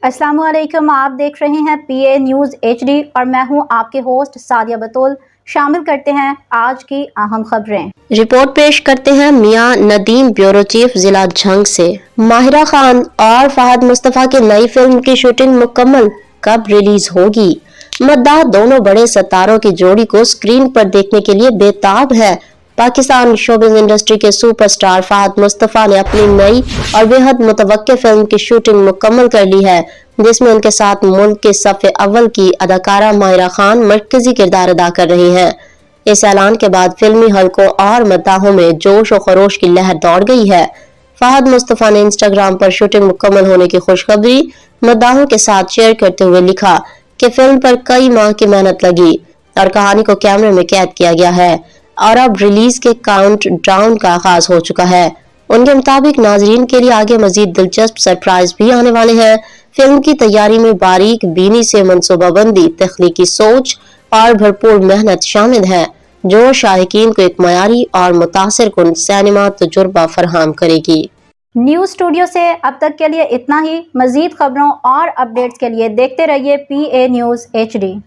अस्सलाम वालेकुम। आप देख रहे हैं PA न्यूज़ HD और मैं हूं आपके होस्ट सादिया बतूल। शामिल करते हैं आज की अहम खबरें। रिपोर्ट पेश करते हैं मियां नदीम, ब्यूरो चीफ जिला झंग से। माहिरा खान और फहद मुस्तफा की नई फिल्म की शूटिंग मुकम्मल, कब रिलीज होगी? मद्दाह दोनों बड़े सितारों की जोड़ी को स्क्रीन पर देखने के लिए बेताब है। पाकिस्तान शोबिज़ इंडस्ट्री के सुपरस्टार फहद मुस्तफा ने अपनी नई और बेहद मुतवक्के फिल्म की शूटिंग मुकम्मल कर ली है, जिसमें उनके साथ मुल्क के सफ़े अव्वल की अदाकारा माहिरा खान मरकजी किरदार अदा कर रही हैं। इस ऐलान के बाद फिल्मी हलकों और मद्दाहों में जोश और खरोश की लहर दौड़ गई है। फहद मुस्तफा ने इंस्टाग्राम पर शूटिंग मुकम्मल होने की खुशखबरी मद्दाहों के साथ शेयर करते हुए लिखा कि फिल्म पर कई माह की मेहनत लगी और कहानी को कैमरे में कैद किया गया है और अब रिलीज के काउंट डाउन का आगाज हो चुका है। उनके मुताबिक नाजरीन के लिए आगे मजीद दिलचस्प सरप्राइज भी आने वाले हैं। फिल्म की तैयारी में बारीक बीनी से मंसूबाबंदी, तख्लीकी सोच और भरपूर मेहनत शामिल है, जो शाहीकीन को एक मयारी और मुतासिर कुन सिनेमा तजुर्बा फराहम करेगी। न्यूज़ स्टूडियो से अब तक के लिए इतना ही। मजीद खबरों और अपडेट्स के लिए देखते रहिए PA न्यूज़ HD।